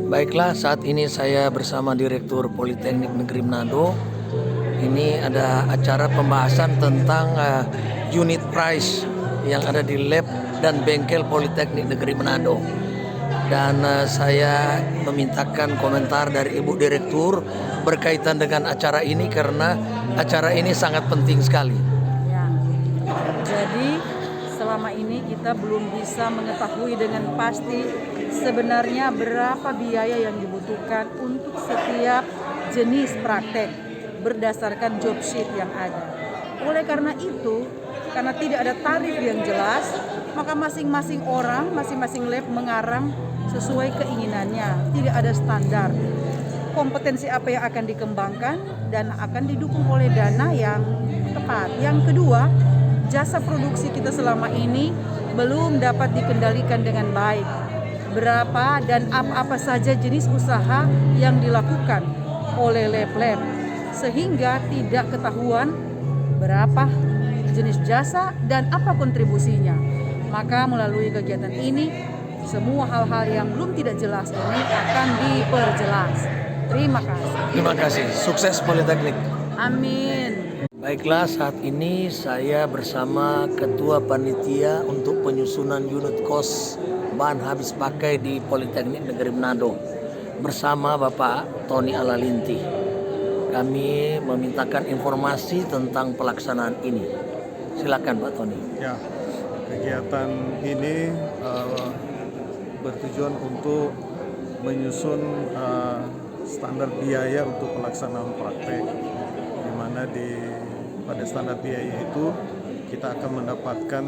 Baiklah, saat ini saya bersama Direktur Politeknik Negeri Manado. Ini ada acara pembahasan tentang unit price yang ada di lab dan bengkel Politeknik Negeri Manado. Dan saya memintakan komentar dari Ibu Direktur berkaitan dengan acara ini karena acara ini sangat penting sekali. Ya, jadi selama ini kita belum bisa mengetahui dengan pasti sebenarnya berapa biaya yang dibutuhkan untuk setiap jenis praktek berdasarkan job sheet yang ada. Oleh karena itu, karena tidak ada tarif yang jelas, maka masing-masing orang, masing-masing lab mengarang sesuai keinginannya. Tidak ada standar kompetensi apa yang akan dikembangkan dan akan didukung oleh dana yang tepat. Yang kedua, jasa produksi kita selama ini belum dapat dikendalikan dengan baik. Berapa dan apa-apa saja jenis usaha yang dilakukan oleh lab-lab, sehingga tidak ketahuan berapa jenis jasa dan apa kontribusinya. Maka melalui kegiatan ini, semua hal-hal yang belum tidak jelas ini akan diperjelas. Terima kasih. Terima kasih. Sukses Politeknik. Amin. Baiklah, saat ini saya bersama Ketua Panitia untuk penyusunan unit cost bahan habis pakai di Politeknik Negeri Manado bersama Bapak Tony Alalinti. Kami memintakan informasi tentang pelaksanaan ini. Silakan Pak Tony. Ya, kegiatan ini bertujuan untuk menyusun standar biaya untuk pelaksanaan praktek, di mana pada standar biaya itu kita akan mendapatkan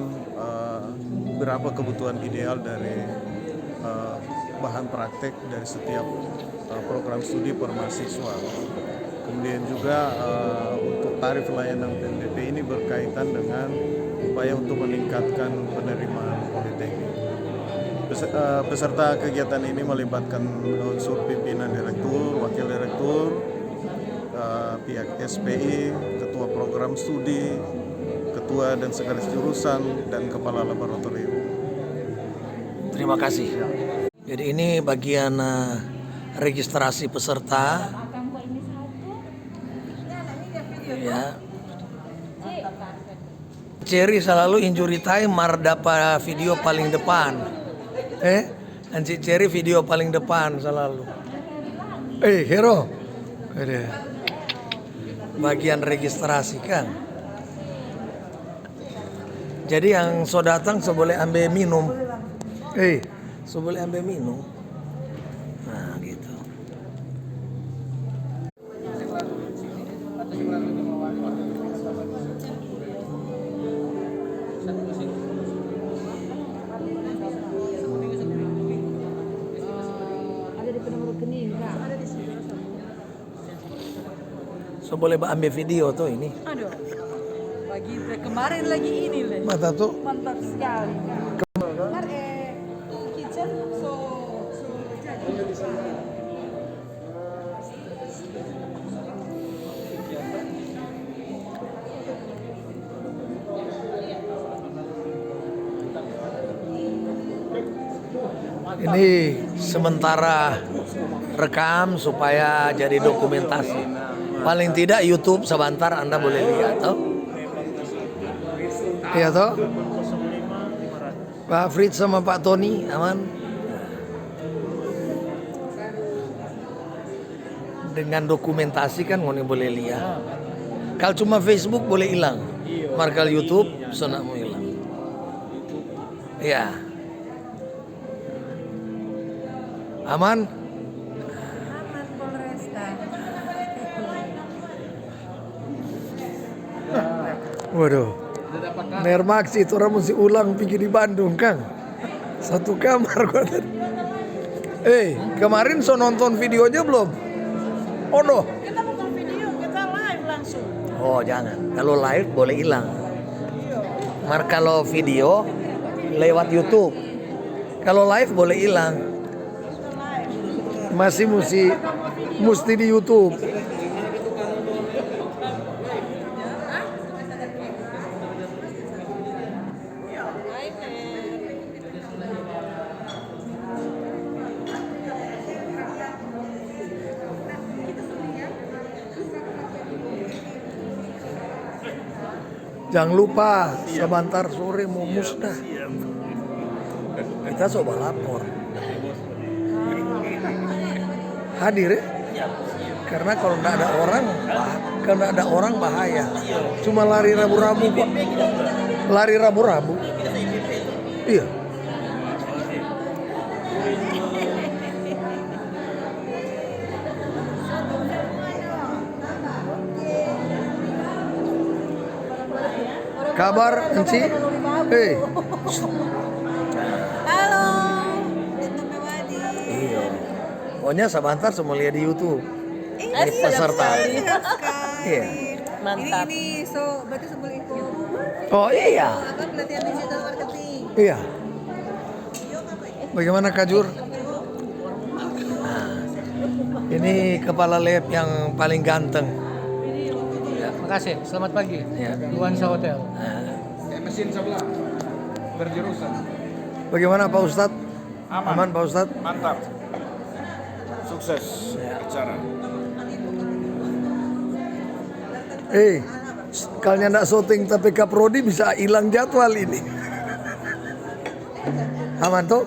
berapa kebutuhan ideal dari bahan praktek dari setiap program studi per mahasiswa. Kemudian juga untuk tarif layanan PNBP ini berkaitan dengan upaya untuk meningkatkan penerimaan politeknik. Peserta kegiatan ini melibatkan unsur pimpinan direktur, wakil direktur, pihak SPI, ketua program studi, ketua dan sekretaris jurusan, dan kepala laboratorium. Terima kasih. Jadi ini bagian registrasi peserta. Ya. Cherry selalu injury time, Mardapa video paling depan. Anci Cherry video paling depan selalu. Hero. Ada. Bagian registrasi kan. Jadi yang so datang so boleh ambil minum. So boleh ambil minum. Nah gitu. So boleh ambil video tuh ini. Aduh, kemarin lagi ini leh. Mata tuh. Mantap sekali. Kitchen so Ini sementara rekam supaya jadi dokumentasi. Paling tidak YouTube sebentar Anda boleh lihat toh. Iya toh. Pak Fritz sama Pak Tony aman. Dengan dokumentasi kan ngoni boleh lihat. Kalau cuma Facebook boleh hilang. Markal YouTube sana mau hilang. Ya. Aman? aman Polresta. Waduh. Nermax itu orang mesti ulang pergi di Bandung, Kang. Satu kamar gua tadi. Kemarin so nonton videonya belum? Oh no. Kita bukan video, kita live langsung. Oh jangan. Kalau live boleh hilang. Mar kalau video lewat YouTube. Kalau live boleh hilang. Masih mesti di YouTube. Jangan lupa sebentar sore mau musnah. Kita coba lapor. Hadir ya? Karena kalau nggak ada orang, karena ada orang bahaya. Cuma lari rabu-rabu kok. Lari rabu-rabu. Iya. Kabar Enci? Hei. Halo, YouTube Mewadi. Iya. Pokoknya sebentar semua lihat di YouTube. Ini Siap peserta. sekali. Siap sekali. Iya. Mantap. Ini so berarti sebelum info Oh iya. apa pelatihan digital marketing. Iya. Bagaimana Kak Jur? Nah, ini kepala lab yang paling ganteng. Makasih, selamat pagi. Ya. Nuansa Hotel. Nah, Mesin sebelah berjurusan. bagaimana Pak Ustadz? Aman. Pak Ustadz? Mantap. Sukses acara. Kalian nggak syuting tapi Prodi bisa hilang jadwal ini. Aman tuh?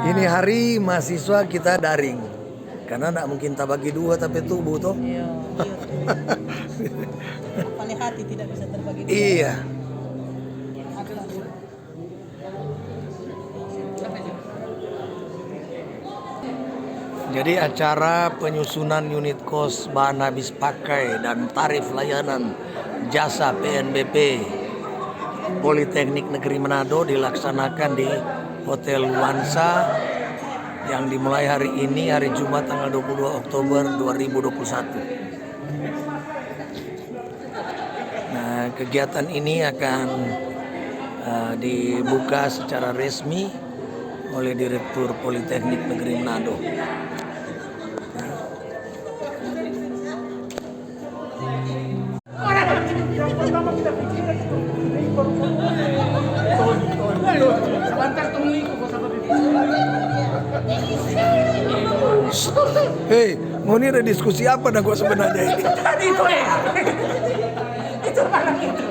Ini hari mahasiswa kita daring. Karena nggak mungkin tak bagi dua tapi tubuh tuh. Iya. Paling hati tidak bisa terbagi. Iya. Jadi acara penyusunan unit kos bahan habis pakai dan tarif layanan jasa PNBP Politeknik Negeri Manado dilaksanakan di Hotel Nuansa yang dimulai hari ini, hari Jumat tanggal 22 Oktober 2021. Nah, kegiatan ini akan dibuka secara resmi oleh Direktur Politeknik Negeri Manado. Hei, mau ini ada diskusi apa dah gua sebenarnya ini? Tadi itu itu malam itu.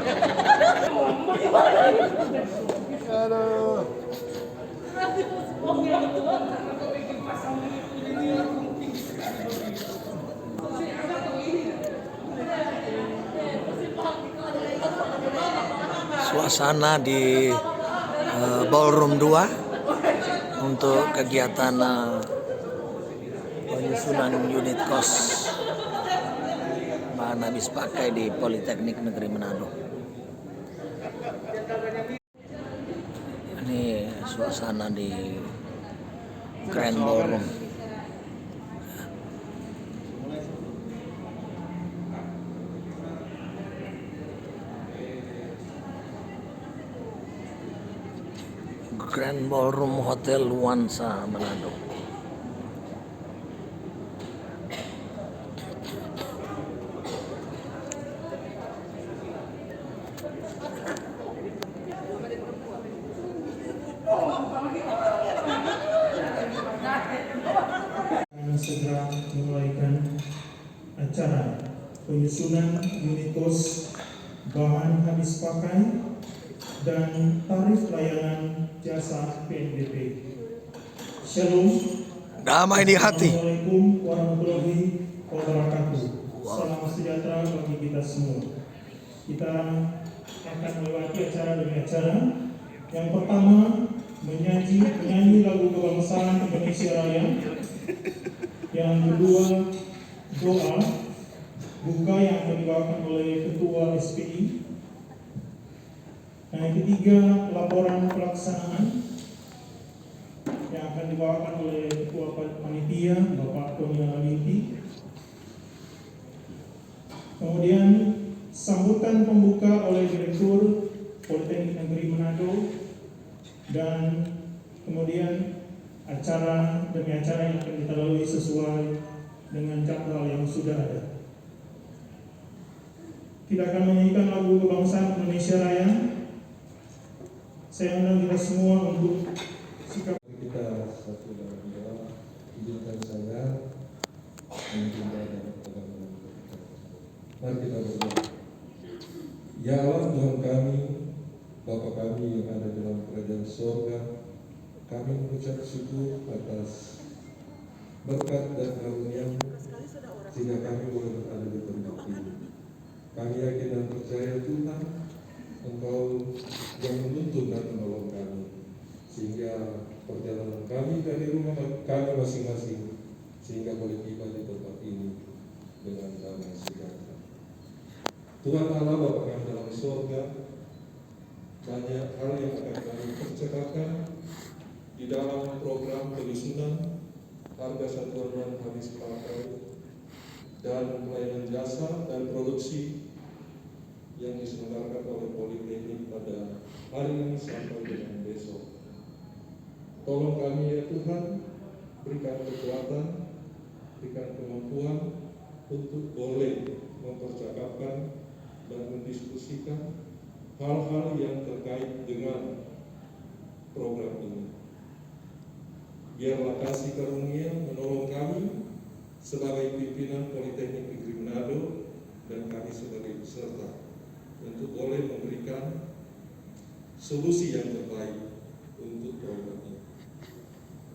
Suasana di Ballroom 2 untuk kegiatan penyusunan unit kos bahan habis pakai di Politeknik Negeri Manado. Ini suasana di Grand Ballroom. Grand Ballroom Hotel Nuansa Manado. Segera memulaikan acara penyusunan unit kos bahan habis pakai dan tarif layanan jasa PNBP. Shalom. Damai di hati. Assalamualaikum warahmatullahi wabarakatuh. Salam sejahtera bagi kita semua. Kita akan melewati acara demi acara. Yang pertama menyanyi lagu kebangsaan Indonesia Raya. Yang kedua doa buka yang akan dibawakan oleh Ketua SPI. Yang ketiga laporan pelaksanaan yang akan dibawakan oleh Ketua Panitia Bapak Tony Alinti. Kemudian sambutan pembuka oleh Direktur Politeknik Negeri Manado, dan kemudian acara demi acara yang akan kita lalui sesuai dengan jadwal yang sudah ada. Kita akan menyanyikan lagu kebangsaan Indonesia Raya. Saya undang kita semua untuk sikap kita satu dalam doa. Izinkan saya mencintai dan berpegang. Mari kita berdoa. Ya Allah, kami yang ada dalam kerajaan sorga, kami mengucap syukur atas berkat dan karunia-Mu sehingga kami boleh berada di tempat ini. Kami yakin dan percaya Tuhan, Engkau yang menuntun dan menolong kami, sehingga perjalanan kami dari rumah kami masing-masing sehingga boleh tiba di tempat ini dengan damai sejahtera. Tuhan Allah Bapa kami dalam surga, banyak hal yang akan kami percakapan di dalam program penyusunan harga satuan dan habis pakai dan pelayanan jasa dan produksi yang diselenggarakan oleh Politeknik pada hari ini sampai dengan besok. Tolong kami ya Tuhan, berikan kekuatan, berikan kemampuan untuk boleh mempercakapkan dan mendiskusikan hal-hal yang terkait dengan program ini. Biarlah kasih karunia menolong kami sebagai pimpinan Politeknik Negeri Manado dan kami sebagai peserta untuk boleh memberikan solusi yang terbaik untuk program ini.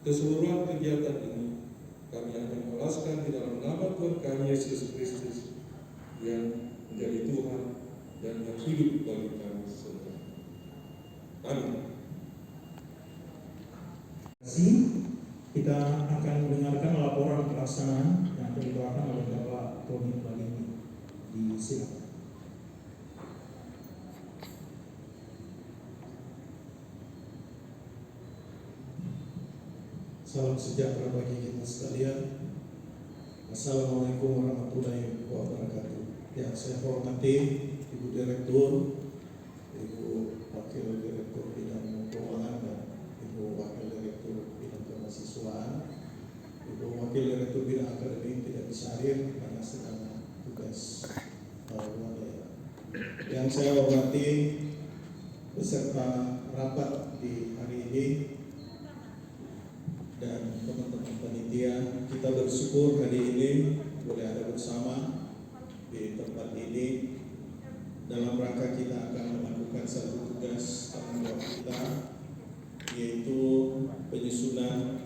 Keseluruhan kegiatan ini kami hanya mengalaskan di dalam nama Tuhan kami Yesus Kristus yang menjadi Tuhan dan yang hidup bagi kami semua. Amin. Kita akan mendengarkan laporan pelaksanaan yang akan dibawakan oleh Bapak Tony Balini. Disilakan. Salam sejahtera bagi kita sekalian. Assalamualaikum warahmatullahi wabarakatuh. Yang saya hormati Ibu Direktur, Ibu Wakil Direktur Bidang Keuangan dan Ibu Wakil Direktur Bidang Kemahasiswaan, Ibu Wakil Direktur Bidang Akademik tidak bisa hadir karena sedang tugas luar daerah. Yang saya hormati peserta rapat di hari ini dan teman-teman panitia, kita bersyukur hari ini boleh ada bersama di tempat ini dalam rangka kita akan melakukan satu tugas tanggung jawab kita, yaitu penyusunan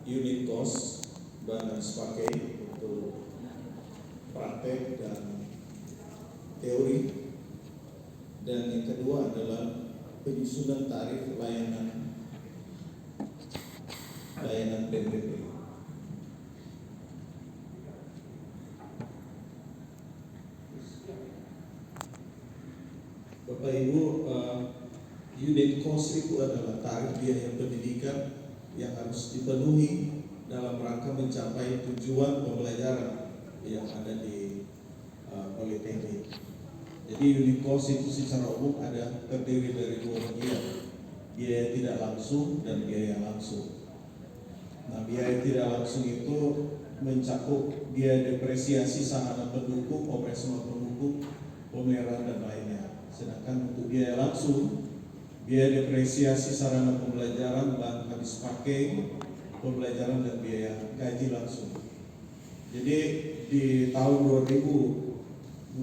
unit cost balance pakai untuk praktek dan teori, dan yang kedua adalah penyusunan tarif layanan PPP. Bapak Ibu, unit cost itu adalah tarif biaya pendidikan yang harus dipenuhi dalam rangka mencapai tujuan pembelajaran yang ada di Politeknik. Jadi unit cost itu secara umum ada terdiri dari dua bagian, biaya tidak langsung dan biaya langsung. Nah, biaya tidak langsung itu mencakup biaya depresiasi sarana pendukung, operasional pendukung, pemeliharaan dan lainnya. Sedangkan untuk biaya langsung, biaya depresiasi sarana pembelajaran, bahan habis pakai, pembelajaran dan biaya gaji langsung. Jadi di tahun 2014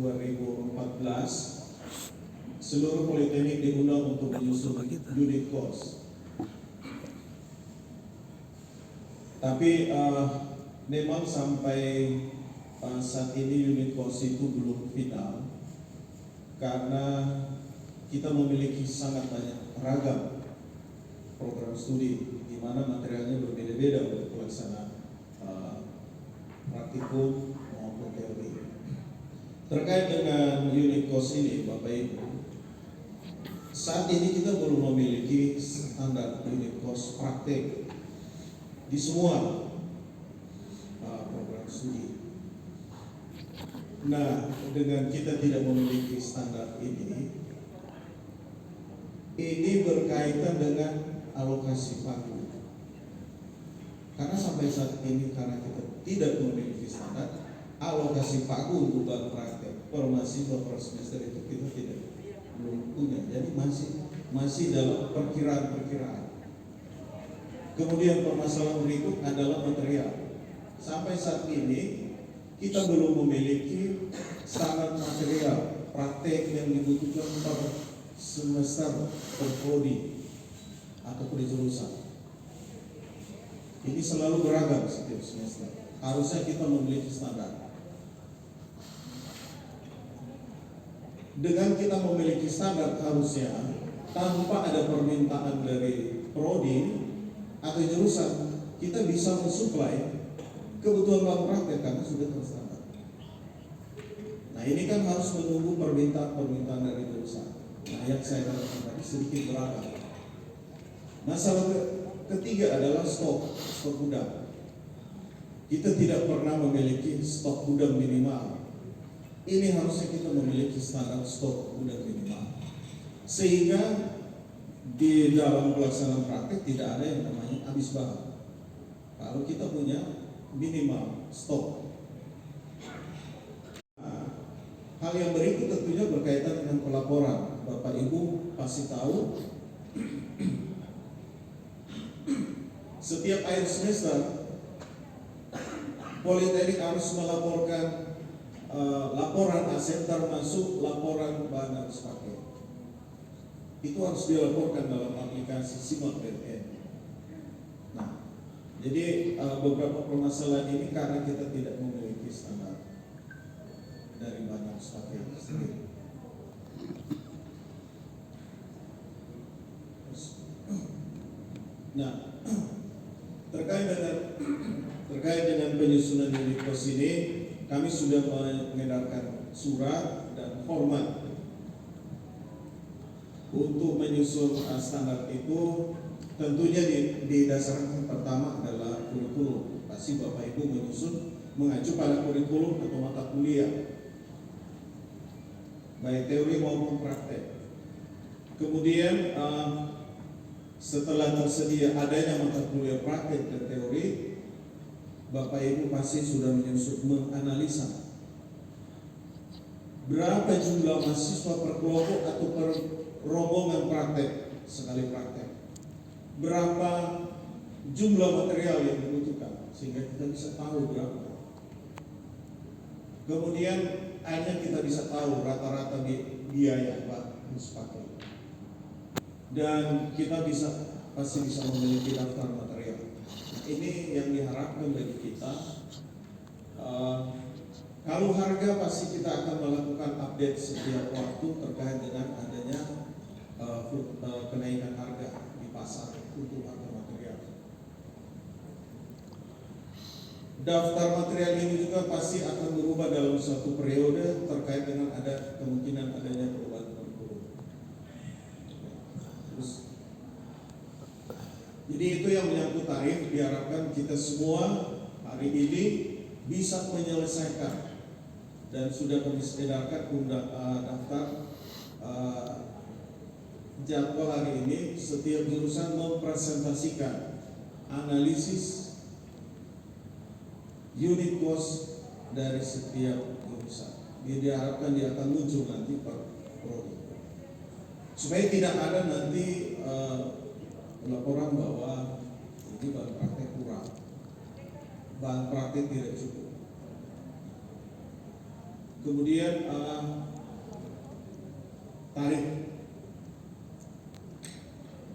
seluruh politeknik diundang untuk menyusun unit cost. Tapi memang sampai saat ini unit cost itu belum final karena kita memiliki sangat banyak ragam program studi di mana materialnya berbeda-beda untuk pelaksanaan praktikum maupun teori. Terkait dengan unit cost ini, Bapak Ibu, saat ini kita belum memiliki standar unit cost praktek di semua program studi. Nah, dengan kita tidak memiliki standar ini berkaitan dengan alokasi pagu. Karena sampai saat ini karena kita tidak memiliki standar alokasi pagu untuk bahan praktek per mahasiswa per semester itu kita belum punya. Jadi masih dalam perkiraan. Kemudian permasalahan berikut adalah material. Sampai saat ini kita belum memiliki standar material praktek yang dibutuhkan per semester per prodi atau per jurusan. Ini selalu beragam setiap semester. Harusnya kita memiliki standar. Dengan kita memiliki standar, harusnya tanpa ada permintaan dari prodi atau jurusan, kita bisa mensuplai kebutuhan ruang praktek karena sudah terstandar. Nah, ini kan harus menunggu permintaan dari jurusan. Nah, yang saya katakan tadi sedikit beragam. Masalah ketiga adalah stok gudang. Kita tidak pernah memiliki stok gudang minimal. Ini harusnya kita memiliki standar stok gudang minimal, sehingga di dalam pelaksanaan praktek tidak ada yang namanya habis bahan. Kalau kita punya minimal stok. Nah, hal yang berikut tentunya berkaitan dengan pelaporan. Bapak Ibu pasti tahu setiap akhir semester Politeknik harus melaporkan laporan aset termasuk laporan bahan harus pakai. Itu harus dilaporkan dalam aplikasi Simak PTN. Nah, jadi beberapa permasalahan ini karena kita tidak memiliki standar dari bahan harus pakai sendiri. Nah, terkait dengan penyusunan unit kos ini, kami sudah mengedarkan surat dan format untuk menyusun standar itu. Tentunya didasarkan pertama adalah kurikulum. Pasti Bapak Ibu menyusun mengacu pada kurikulum atau mata kuliah, baik teori maupun praktek. Kemudian setelah tersedia adanya mata kuliah praktek dan teori, Bapak Ibu pasti sudah menyusun menganalisa berapa jumlah mahasiswa per kelompok atau per rombongan praktek sekali praktek, berapa jumlah material yang dibutuhkan sehingga kita bisa tahu berapa. Kemudian akhirnya kita bisa tahu rata-rata biaya Pak harus pakai, dan kita pasti bisa memiliki daftar material. Ini yang diharapkan bagi kita. Kalau harga pasti kita akan melakukan update setiap waktu terkait dengan adanya kenaikan harga di pasar untuk harga material. Daftar material ini juga pasti akan berubah dalam suatu periode terkait dengan ada kemungkinan adanya perubahan kurikulum. Jadi itu yang menyangkut tarif. Diharapkan kita semua hari ini bisa menyelesaikan dan sudah kami edarkan daftar jadwal hari ini. Setiap jurusan mempresentasikan analisis unit cost dari setiap jurusan. Diharapkan dia akan muncul nanti per prodi, supaya tidak ada nanti laporan bahwa ini bahan praktek kurang, bahan praktek tidak cukup. Kemudian tarif,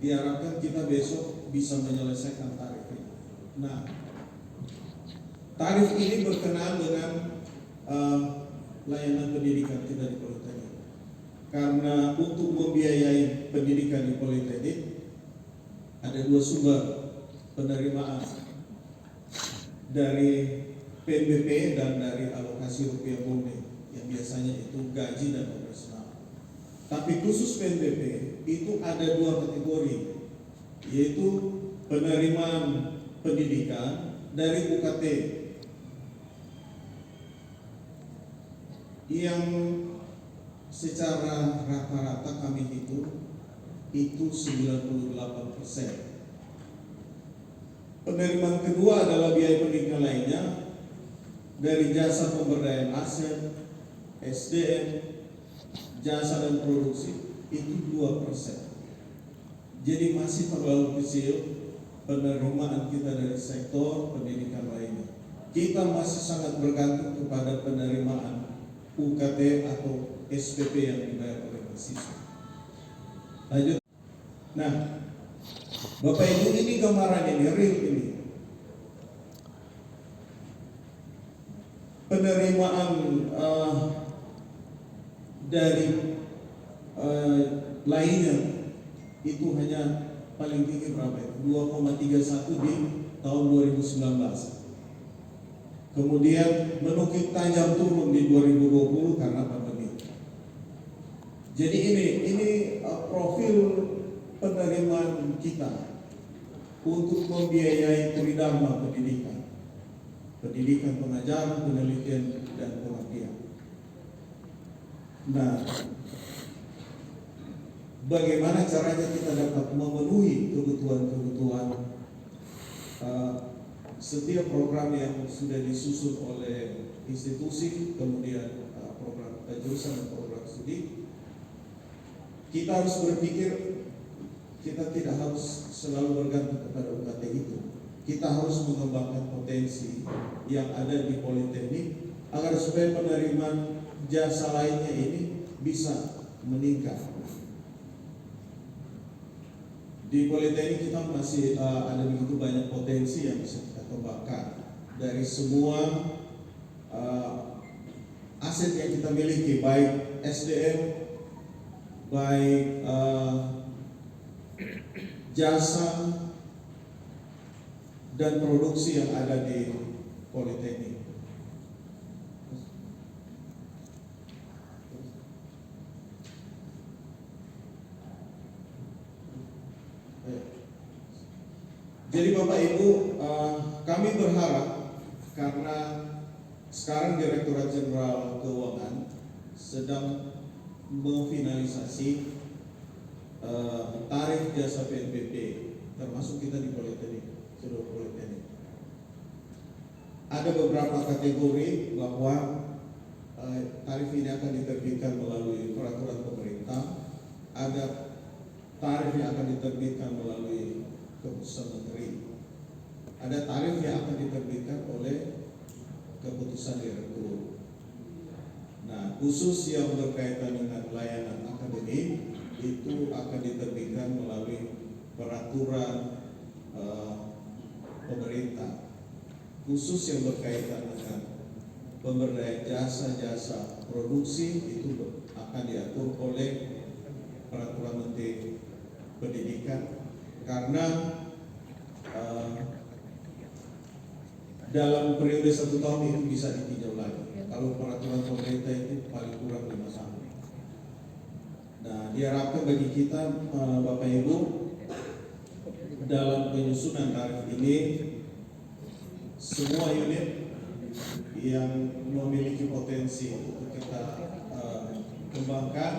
diharapkan kita besok bisa menyelesaikan tarif ini. Nah, tarif ini berkenaan dengan layanan pendidikan kita di Politeknik. Karena untuk membiayai pendidikan di Politeknik ada dua sumber penerimaan, dari PNBP dan dari alokasi rupiah murni yang biasanya itu gaji dan operasional. Tapi khusus PNBP itu ada dua kategori, yaitu penerimaan pendidikan dari UKT yang secara rata-rata kami hitung itu 98%. Penerimaan kedua adalah biaya pendidikan lainnya dari jasa pemberdayaan aset, SDM, jasa dan produksi itu 2%. Jadi masih terlalu kecil penerimaan kita dari sektor pendidikan lainnya. Kita masih sangat bergantung kepada penerimaan UKT atau SPP yang dibayar oleh mahasiswa. Lanjut. Nah, Bapak Ibu, ini gambaran ini, real ini. Penerimaan dari lainnya itu hanya paling tinggi berapa ya? 2,31 di tahun 2019. Kemudian menukik tajam turun di 2020 karena pandemi. Jadi ini profil penerimaan kita untuk membiayai tridharma pendidikan, pengajaran, penelitian, dan pengabdian. Nah, bagaimana caranya kita dapat memenuhi kebutuhan setiap program yang sudah disusun oleh institusi, kemudian program jurusan dan program studi. Kita harus berpikir, kita tidak harus selalu bergantung kepada UKT itu. Kita harus mengembangkan potensi yang ada di Politeknik agar supaya penerimaan jasa lainnya ini bisa meningkat. Di Politeknik kita masih ada begitu banyak potensi yang bisa kita kembangkan dari semua aset yang kita miliki, baik SDM, baik jasa dan produksi yang ada di Politeknik. Jadi Bapak Ibu, kami berharap karena sekarang Direktorat Jenderal Keuangan sedang memfinalisasi tarif jasa PNBP, termasuk kita di Politeknik, seluruh Politeknik. Ada beberapa kategori bahwa tarif ini akan diterbitkan melalui peraturan pemerintah, ada tarif yang akan diterbitkan melalui keputusan menteri, ada tarif yang akan diterbitkan oleh keputusan direktur. Nah, khusus yang berkaitan dengan layanan akademik itu akan diterbitkan melalui peraturan pemerintah. Khusus yang berkaitan dengan pemberdayaan jasa-jasa produksi itu akan diatur oleh peraturan Menteri Pendidikan, karena dalam periode 1 tahun itu bisa ditinjau lagi. Kalau peraturan pemerintah itu paling kurang 5 tahun. Nah, diharapkan bagi kita Bapak Ibu, dalam penyusunan tarif ini semua unit yang memiliki potensi untuk kita kembangkan,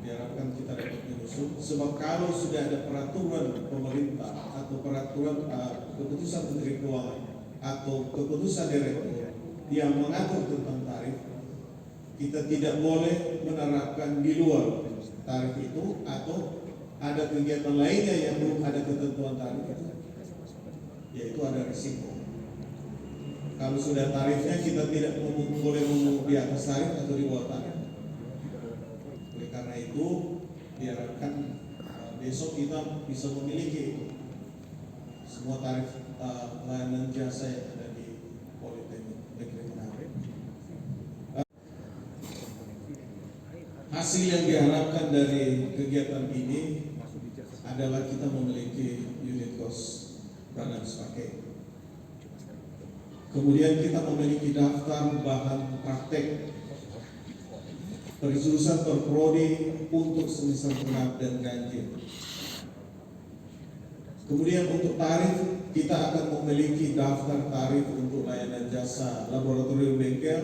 diharapkan kita dapat menyusun. Sebab kalau sudah ada peraturan pemerintah atau peraturan keputusan Menteri Keuangan atau keputusan direktur yang mengatur tentang tarif, kita tidak boleh menerapkan di luar tarif itu atau ada kegiatan lainnya yang belum ada ketentuan tarif itu, yaitu ada risiko. Kalau sudah tarifnya kita tidak boleh memungut di atas tarif atau di bawah tarif. Oleh karena itu diharapkan besok kita bisa memiliki semua tarif layanan jasa yang ada di Politeknik Negeri Manado. Hasil yang diharapkan dari kegiatan ini adalah kita memiliki unit cost balance pakai. Kemudian kita memiliki daftar bahan praktek perjurusan per prodi untuk semester genap dan ganjil. Kemudian untuk tarif kita akan memiliki daftar tarif untuk layanan jasa laboratorium bengkel,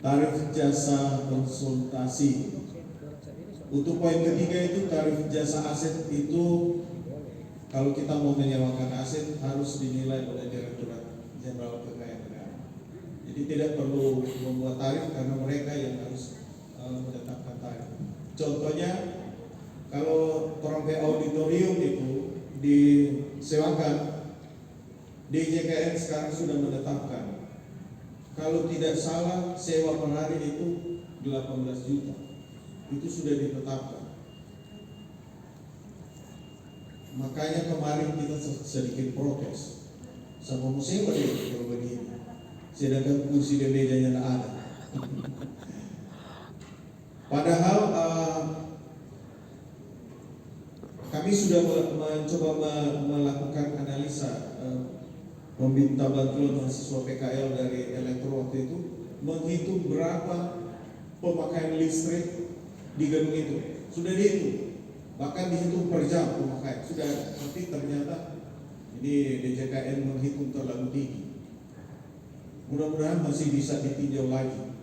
tarif jasa konsultasi. Untuk poin ketiga itu tarif jasa aset itu kalau kita mau menyewakan aset harus dinilai oleh Direktorat Jenderal Kekayaan Negara. Jadi tidak perlu membuat tarif karena mereka yang harus menetapkan tarif. Contohnya kalau trompet auditorium itu disewakan, DJKN sekarang sudah menetapkan kalau tidak salah sewa per hari itu 18 juta. Itu sudah ditetapkan. Makanya kemarin kita sedikit protes sama museum kalau begini, sedangkan kursi dan mejanya tidak ada. Padahal kami sudah mencoba melakukan analisa, meminta bantuan mahasiswa PKL dari Elektro waktu itu, menghitung berapa pemakaian listrik di gedung itu. Sudah dihitung, bahkan dihitung per jam pemakaian sudah ada. Tapi ternyata ini DJKN menghitung terlalu tinggi. Mudah-mudahan masih bisa ditinjau lagi.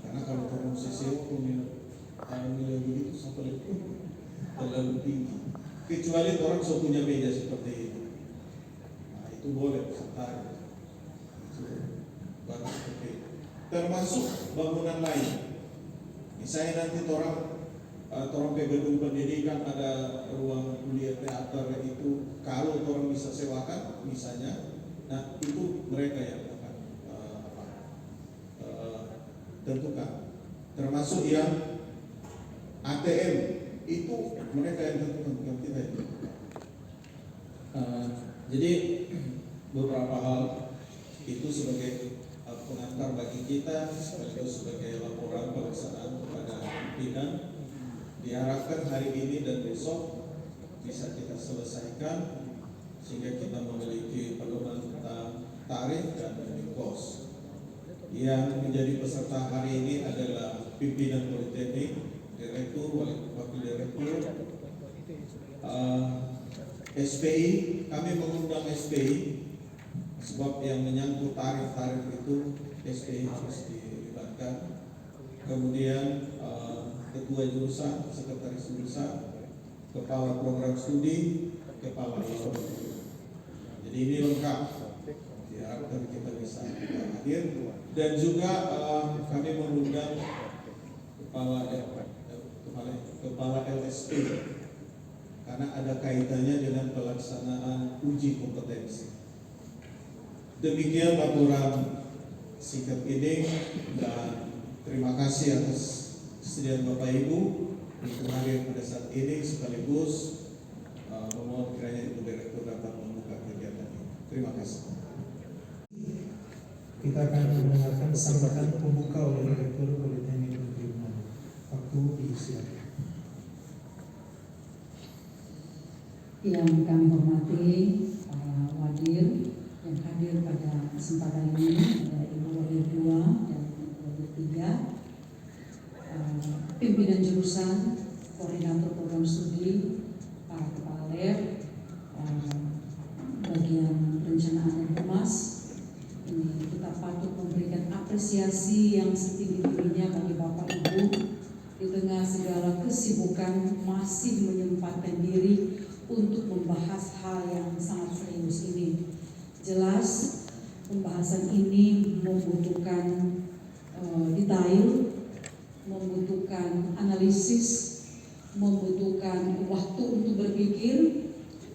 Karena kalau promosi sewa nilai begitu sampai terlalu tinggi. Kecuali orang sudah punya meja seperti itu. Nah, itu boleh setara. Baru seperti itu. Termasuk bangunan lain. Misalnya nanti orang ke gedung pendidikan ada ruang kuliah teater itu, kalau orang bisa sewakan misalnya, nah itu mereka yang akan tentukan. Termasuk yang ATM itu mereka yang tentukan, bukan kita itu. Jadi beberapa hal itu sebagai pengantar bagi kita, sekaligus sebagai laporan pelaksanaan kepada pimpinan. Diharapkan hari ini dan besok bisa kita selesaikan sehingga kita memiliki pedoman tentang tarif dan unit cost. Yang menjadi peserta hari ini adalah pimpinan Politeknik, direktur, wakil direktur, SPI. Kami mengundang SPI sebab yang menyangkut tarif-tarif itu SPI harus dilibatkan. Kemudian ketua jurusan, sekretaris jurusan, kepala program studi, kepala laboratorium. Jadi ini lengkap. Diharapkan kita bisa hadir. Dan juga kami mengundang kepala LSP karena ada kaitannya dengan pelaksanaan uji kompetensi. Demikian laporan singkat ini dan terima kasih atas kesediaan Bapak Ibu untuk hadir pada saat ini, sekaligus memohon kiranya Ibu Direktur dapat membuka kegiatan ini. Terima kasih. Kita akan mendengarkan sambutan pembuka oleh Direktur Politeknik Negeri Manado. Waktu disiapkan. Yang kami hormati para wadir yang hadir pada kesempatan ini, ada Ibu Wadir 2 dan Wadir 3, pimpinan jurusan, koordinator program studi, para kepala lab, bagian perencanaan dan humas. Ini kita patut memberikan apresiasi yang setinggi-tingginya bagi Bapak Ibu di tengah segala kesibukan masih menyempatkan diri untuk membahas hal yang sangat serius ini. Jelas pembahasan ini membutuhkan detail, membutuhkan analisis, membutuhkan waktu untuk berpikir.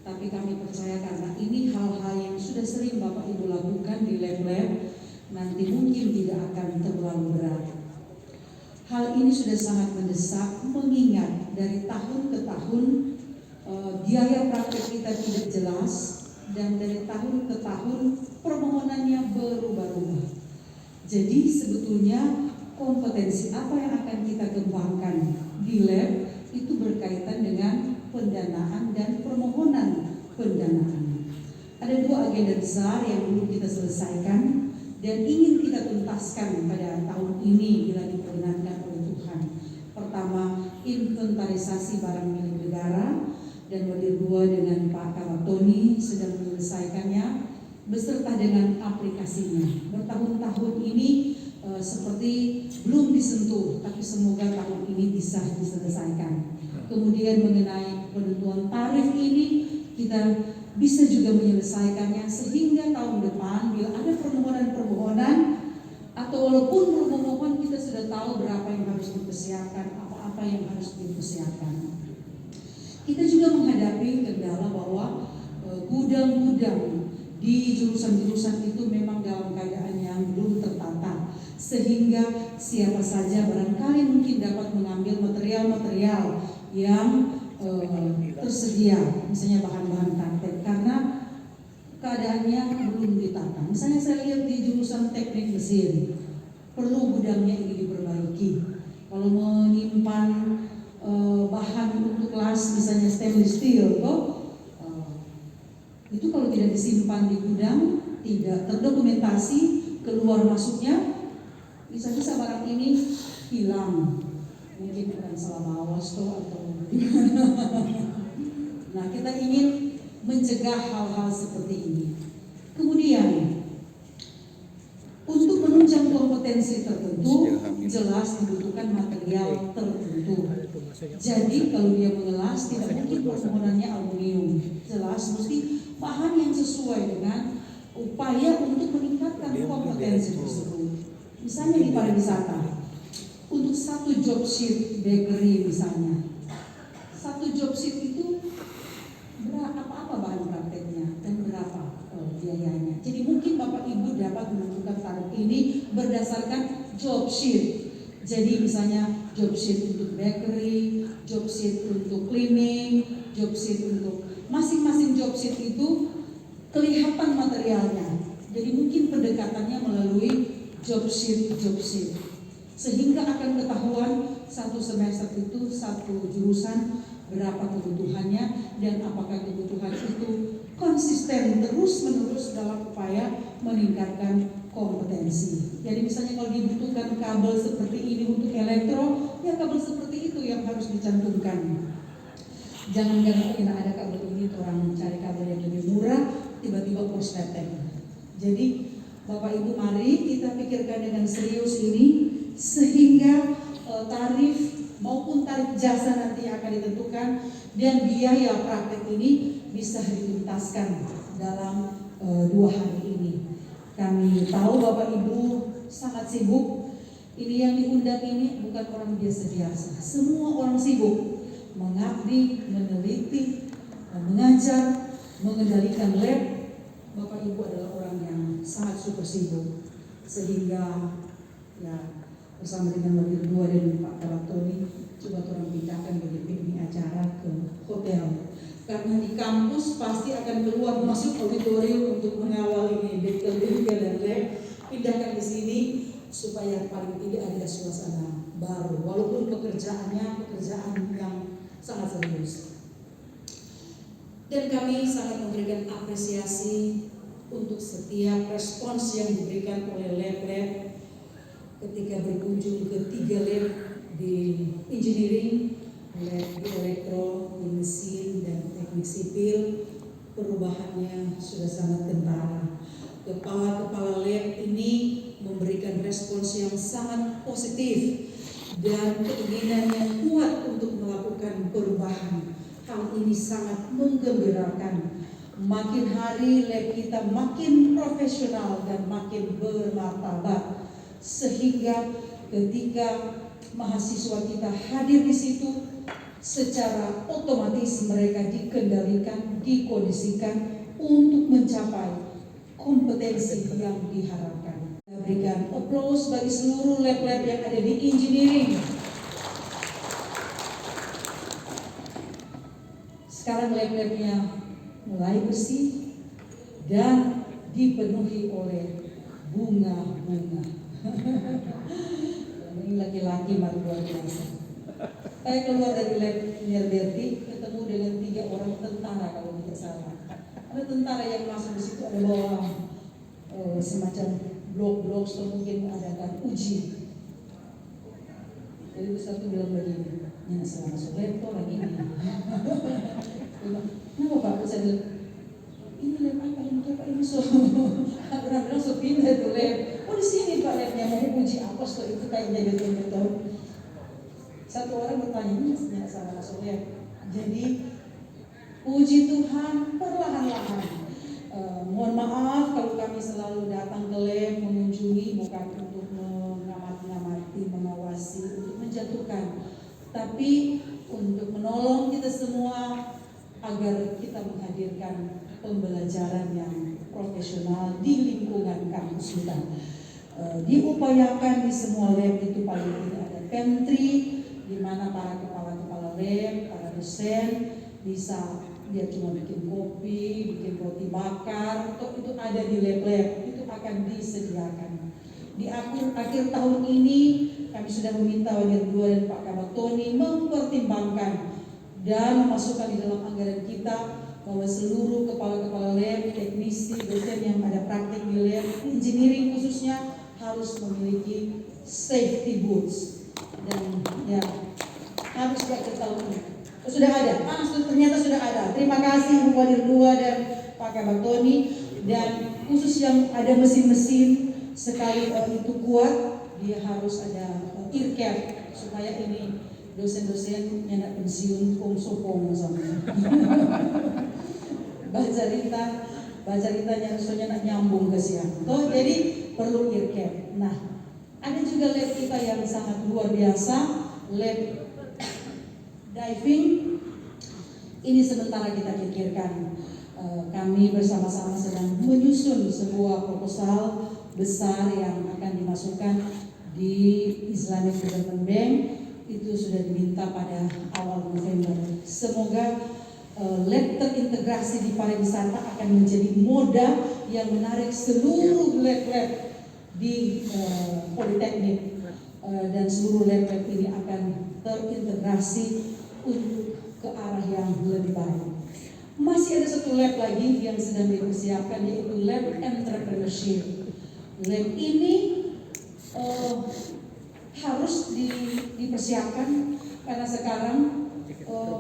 Tapi kami percaya karena ini hal-hal yang sudah sering Bapak Ibu lakukan di lab-lab, nanti mungkin tidak akan terlalu berat. Hal ini sudah sangat mendesak mengingat dari tahun ke tahun biaya praktek kita tidak jelas, dan dari tahun ke tahun permohonannya berubah-ubah. Jadi sebetulnya kompetensi apa yang akan kita kembangkan di lab itu berkaitan dengan pendanaan dan permohonan pendanaan. Ada 2 agenda besar yang belum kita selesaikan dan ingin kita tuntaskan pada tahun ini bila diperkenankan oleh Tuhan. Pertama, inventarisasi barang milik negara, dan Wadir 2 dengan Pak Karatoni sedang menyelesaikannya beserta dengan aplikasinya. Bertahun-tahun ini seperti belum disentuh, tapi semoga tahun ini bisa diselesaikan. Kemudian mengenai penentuan tarif ini kita bisa juga menyelesaikannya sehingga tahun depan bila ada permohonan-permohonan atau walaupun permohonan kita sudah tahu berapa yang harus dipersiapkan, apa-apa yang harus dipersiapkan. Kita juga menghadapi kendala bahwa gudang-gudang di jurusan-jurusan itu memang dalam keadaan yang belum tertata, sehingga siapa saja barangkali mungkin dapat mengambil material-material yang tersedia misalnya bahan-bahan praktek karena keadaannya belum ditata. Misalnya saya lihat di jurusan teknik mesin perlu gudangnya ini diperbaiki. Kalau menyimpan bahan untuk kelas misalnya stainless steel, itu kalau tidak disimpan di gudang, tidak terdokumentasi keluar masuknya, bisa-bisa barang ini hilang. Mungkin bukan salah bawa atau gimana. Nah, kita ingin mencegah hal-hal seperti ini. Kemudian untuk menunjang kompetensi tertentu jelas dibutuhkan material tertentu. Jadi kalau dia mengelas tidak mungkin permohonannya aluminium. Jelas mesti bahan yang sesuai dengan upaya untuk meningkatkan kompetensi tersebut. Misalnya di pariwisata, untuk satu job sheet bakery misalnya, satu job sheet itu berapa bahan prakteknya dan berapa biayanya. Jadi mungkin Bapak Ibu dapat menentukan tarif ini berdasarkan job sheet. Jadi misalnya job sheet untuk bakery, job sheet untuk cleaning, job sheet untuk masing-masing job sheet itu kelihatan materialnya. Jadi mungkin pendekatannya melalui job sheet, sehingga akan ketahuan satu semester itu satu jurusan berapa kebutuhannya dan apakah kebutuhan itu konsisten terus-menerus dalam upaya meningkatkan kompetensi. Jadi misalnya kalau dibutuhkan kabel seperti ini untuk elektro, ya kabel seperti itu yang harus dicantumkan. Jangan karena ada kabel ini orang cari kabel yang lebih murah, tiba-tiba korsleting. Jadi Bapak Ibu mari kita pikirkan dengan serius ini sehingga tarif maupun tarif jasa nanti akan ditentukan dan biaya praktek ini bisa dituntaskan dalam 2 hari ini. Kami tahu Bapak Ibu sangat sibuk. Ini yang diundang ini bukan orang biasa-biasa. Semua orang sibuk mengabdi, meneliti, mengajar, mengendalikan lab. Bapak Ibu adalah orang yang sangat super sibuk sehingga ya bersama dengan Wakil Ketua dan Pak Karatoni coba orang pindahkan ini acara ke hotel. Karena di kampus pasti akan keluar masuk auditorium untuk mengawal ini detail dan lab, pindahkan di sini supaya paling tidak ada suasana baru walaupun pekerjaannya pekerjaan yang sangat serius. Dan kami sangat memberikan apresiasi untuk setiap respons yang diberikan oleh lab-lab ketika berkunjung ke 3 lab di engineering, lab di elektro, di mesin dan teknik sipil. Perubahannya sudah sangat kentara. Kepala-kepala lab ini memberikan respons yang sangat positif dan keinginan yang kuat untuk melakukan perubahan. Hal ini sangat menggembirakan. Makin hari lab kita makin profesional dan makin bermartabat, sehingga ketika mahasiswa kita hadir di situ secara otomatis mereka dikendalikan, dikondisikan untuk mencapai kompetensi yang diharapkan. Saya berikan aplaus bagi seluruh lab-lab yang ada di engineering. Sekarang lab-labnya mulai bersih dan dipenuhi oleh bunga-bunga. Ini laki-laki luar biasa. Saya keluar dari lab Nierberti ketemu dengan 3 orang tentara kalau tidak salah. Ada tentara yang masuk di situ, ada bawa semacam blok-blok mungkin mengadakan uji. Jadi satu bilang begini, ya selama sore orang ini. Kenapa Pak? Saya bilang, ini lab apa ini Pak ini so. Orang bilang so pindah tuh lab. Oh di sini Pak labnya mau uji apa so itu kayaknya betul-betul. Satu orang bertanya ini nggak salah masuk lab. Jadi puji Tuhan perlahan-lahan. Mohon maaf kalau kami selalu datang ke lab mengunjungi bukan untuk mengamati, mengawasi, untuk menjatuhkan, tapi untuk menolong kita semua agar kita menghadirkan pembelajaran yang profesional di lingkungan kampus kita. Diupayakan di semua lab itu paling tidak ada pantry di mana para kepala-kepala lab, para dosen bisa dia cuma bikin kopi, bikin roti bakar, atau itu ada di lab-lab, itu akan disediakan. Di akhir tahun ini kami sudah meminta Wadir 2 dan Pak Kabak Tony mempertimbangkan dan memasukkan di dalam anggaran kita bahwa seluruh kepala-kepala lab, teknisi, dosen yang ada praktek di lab, engineering khususnya harus memiliki safety boots dan ya harus belajar tahun ini. Sudah ada, ternyata sudah ada. Terima kasih Ibu Wadir 2 dan Pak Kabak Tony, dan khusus yang ada mesin-mesin sekali itu kuat, dia harus ada ear cap supaya ini dosen-dosen yang nak pensiun sopong sama. Baca-rita soalnya nak nyambung ke siang. Toh jadi perlu ear cap. Nah, ada juga lab kita yang sangat luar biasa, lab diving. Ini sementara kita pikirkan. Kami bersama-sama sedang menyusun sebuah proposal besar yang akan dimasukkan di Islamic Development Bank. Itu sudah diminta pada awal November. Semoga lab terintegrasi di pariwisata akan menjadi moda yang menarik seluruh lab-lab di Politeknik, dan seluruh lab-lab ini akan terintegrasi untuk ke arah yang lebih baik. Masih ada satu lab lagi yang sedang dipersiapkan, yaitu lab entrepreneurship. Lab ini harus dipersiapkan karena sekarang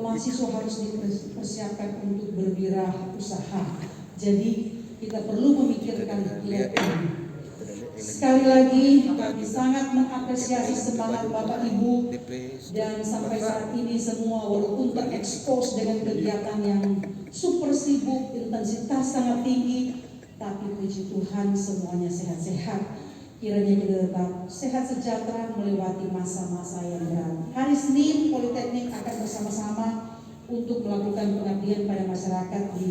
mahasiswa harus dipersiapkan untuk berwirausaha. Jadi kita perlu memikirkan lab ini. Sekali lagi kami sangat mengapresiasi semangat Bapak Ibu, dan sampai saat ini semua walaupun terekspos dengan kegiatan yang super sibuk, intensitas sangat tinggi, tapi puji Tuhan semuanya sehat-sehat. Kiranya kita tetap sehat sejahtera melewati masa-masa yang berat. Hari Senin Politeknik akan bersama-sama untuk melakukan pengabdian pada masyarakat di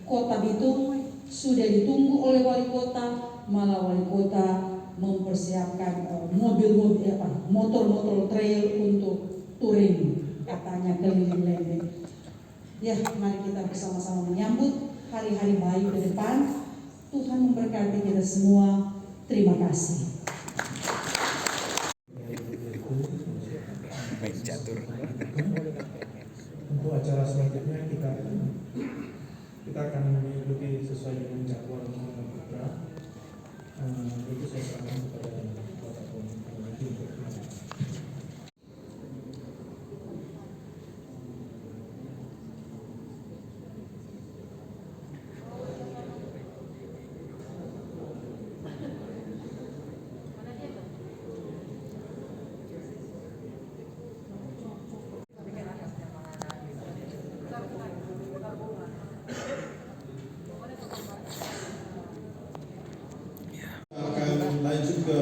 Kota Bitung. Sudah ditunggu oleh wali kota, malah wali kota mempersiapkan motor-motor trail untuk touring, katanya keliling Lembeh. Ya, mari kita bersama-sama menyambut hari-hari baik ke depan. Tuhan memberkati kita semua. Terima kasih. Untuk acara selanjutnya kita akan mengikuti sesuai dengan jadwal kita. Itu saya serahkan kepada Bapak Pemimpin. Lanjut ke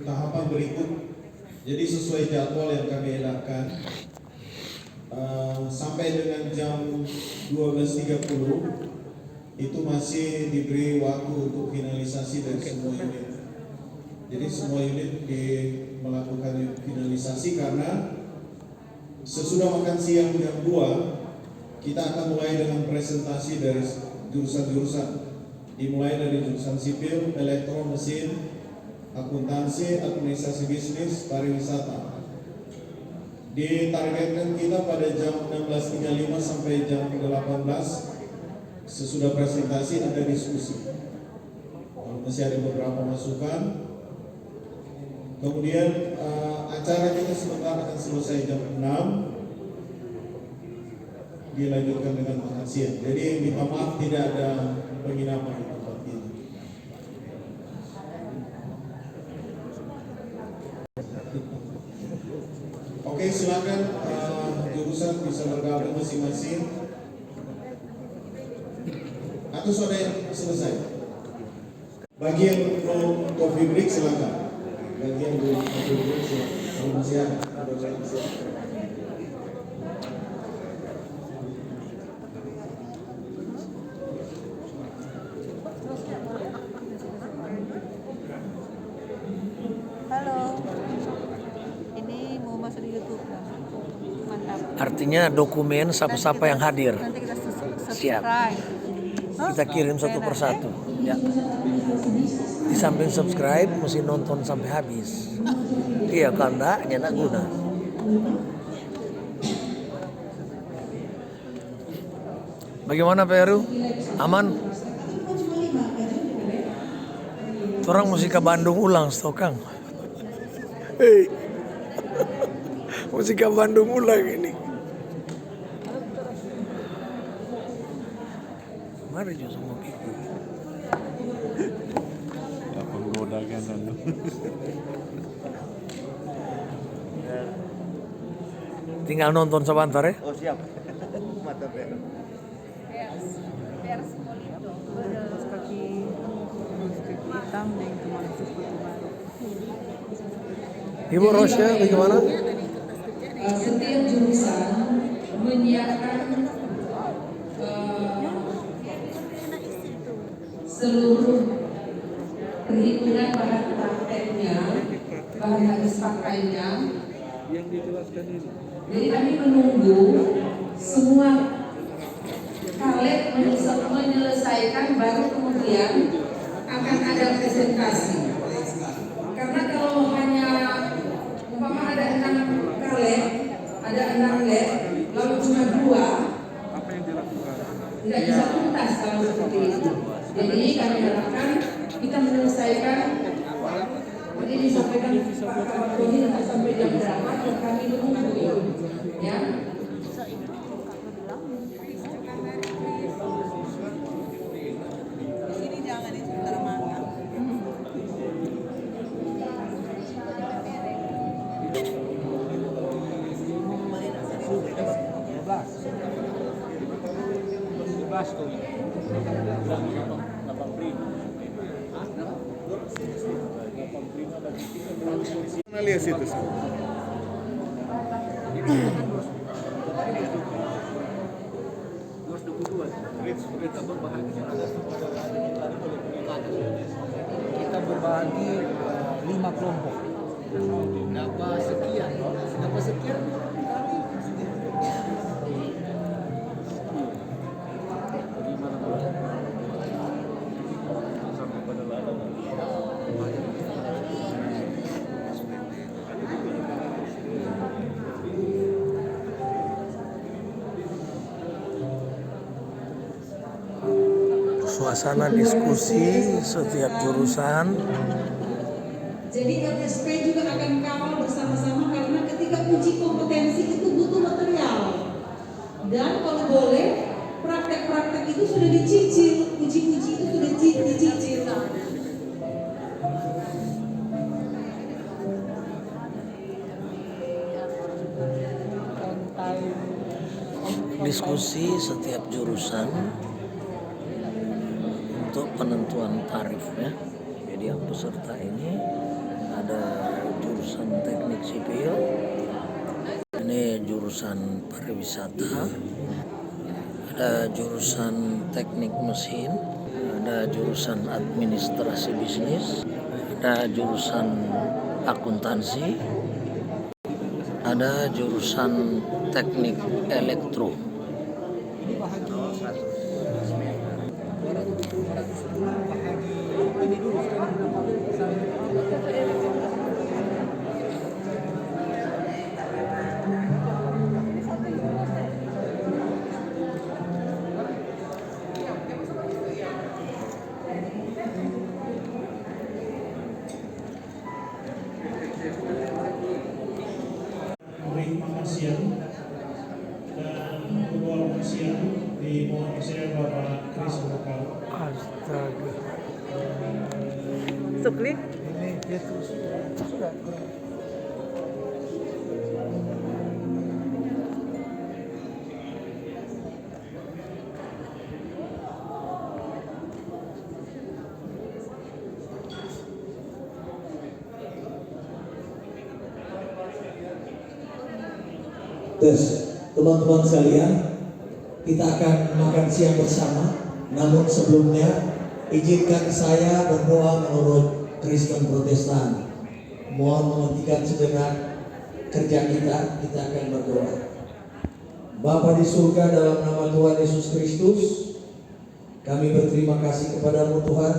tahapan berikut. Jadi sesuai jadwal yang kami edarkan, sampai dengan jam 12.30 itu masih diberi waktu untuk finalisasi dari semua unit. Jadi semua unit melakukan finalisasi, karena sesudah makan siang jam 2 kita akan mulai dengan presentasi dari jurusan-jurusan. Dimulai dari jurusan sipil, elektro, mesin, akuntansi, administrasi bisnis, pariwisata. Ditargetkan kita pada jam 16.35 sampai jam 18. Sesudah presentasi ada diskusi. Masih ada beberapa masukan. Kemudian acara kita sebentar akan selesai jam 6. Dilanjutkan dengan makan siang. Jadi minta maaf tidak ada penginapan di tempat ini. Oke, silakan jurusan bisa bergabung masing-masing. Atau sudah selesai? Bagi yang belum coffee break silakan. Bagi yang belum coffee break silakan. Kalau masih ada. Halo, ini mau masuk di YouTube kan? Artinya dokumen siapa-siapa yang hadir. Nanti kita Siap. subscribe. Kita kirim satu persatu. Ya. Di samping subscribe mesti nonton sampai habis. Iya kalau enggak nyenak guna. Bagaimana Pak Heru? Aman? Orang mesti ke Bandung ulang stokang. Hei. Mesti ke Bandung ulang ini. Mari juga semua gitu. Ya penggoda kan. Tinggal nonton sebentar ya. Oh siap. Mantap ya. Kaos kaki hitam dengan teman sepatu baru. Ibu Rosya bagaimana? Setiap jurusan menyiapkan seluruh perhitungan bahan prakteknya, bahan habis pakainya. Yang dijelaskan ini. Jadi kami menunggu semua caleg menyelesaikan, baru kemudian akan ada presentasi. Karena kalau hanya umpama ada 6 caleg, ada 6 lab, lalu cuma 2, Apa yang dilakukan? tidak bisa tuntas kalau seperti itu. Jadi kami harapkan kita menyelesaikan. Tadi disampaikan Pak Kapolri nanti sampai jam berapa, dan kami menunggu ya. Sini jangan di sebentar mata. Alias itu. Kita berbagi 5 kelompok. Dapat sekian. Dapat sekian. Suasana diskusi setiap jurusan. Jadi FSP juga akan kawal bersama-sama karena ketika uji kompetensi itu butuh material. Dan kalau boleh praktek-praktek itu sudah dicicil, uji-uji itu sudah dicicil. Diskusi setiap jurusan untuk penentuan tarifnya. Jadi yang peserta ini ada jurusan teknik sipil, ini jurusan pariwisata, ada jurusan teknik mesin, ada jurusan administrasi bisnis, ada jurusan akuntansi, ada jurusan teknik elektro. Beri makan siang dan kedua makan siang dimohon saya Bapak Kris Bukal. Astaga. Sukli? Ini dia terus sudah. Terus, teman-teman sekalian, kita akan makan siang bersama. Namun sebelumnya, izinkan saya berdoa menurut Kristen Protestan. Mohon menghentikan sejenak kerja kita akan berdoa. Bapa di surga, dalam nama Tuhan Yesus Kristus, kami berterima kasih kepadamu Tuhan,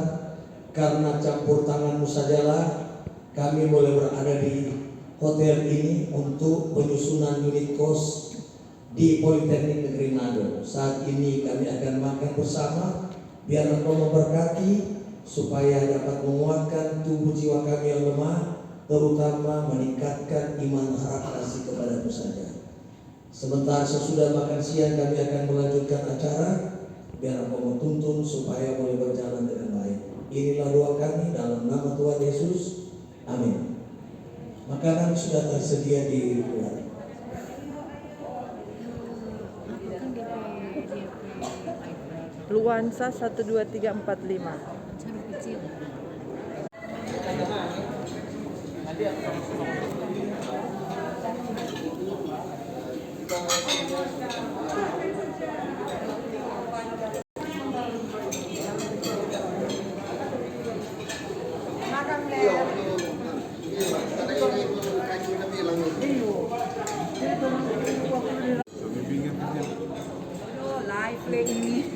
karena campur tanganmu sajalah kami boleh berada di hotel ini untuk penyusunan unit kos di Politeknik Negeri Manado. Saat ini kami akan makan bersama, biar Engkau memberkati supaya dapat menguatkan tubuh jiwa kami yang lemah, terutama meningkatkan iman harap kasih kepadamu saja. Sebentar sesudah makan siang kami akan melanjutkan acara, biar Engkau menuntun supaya boleh berjalan dengan baik. Inilah doa kami dalam nama Tuhan Yesus. Amin. Makanan sudah tersedia di luar. Luansa 1, 2, 3, 4, 5. Live play ini.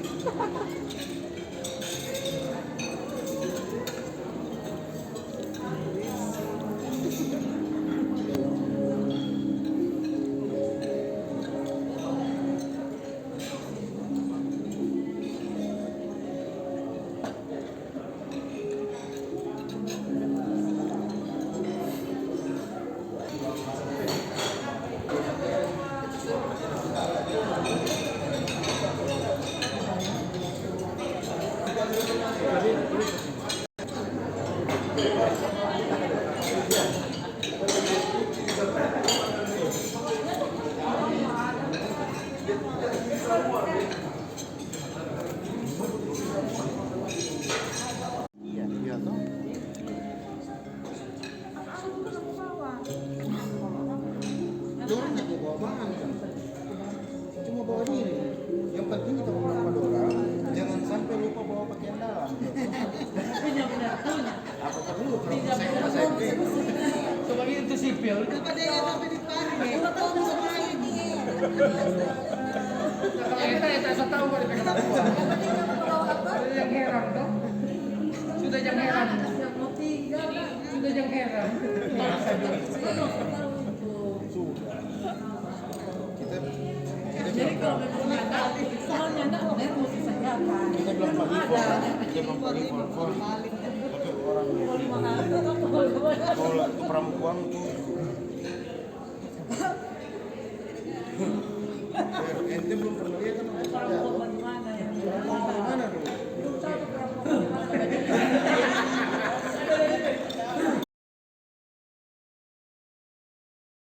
Cuma bawa diri. Yang penting kita beberapa orang, jangan sampai lupa bawa pakaian dalam. Apa perlu? Sebagai itu sipil. Kepada yang sampai dipakai. Potong semuanya dia. Kalau kita tak tahu kalau mereka yang heran dong. Sudah jangan heran. Sudah jangan heran. Jadi kalau memang nyata, kalau nyata memang mesti sediakan. Kita bilang Pak Ivo, dia membeli telepon untuk orang kalau itu pramukuang tuh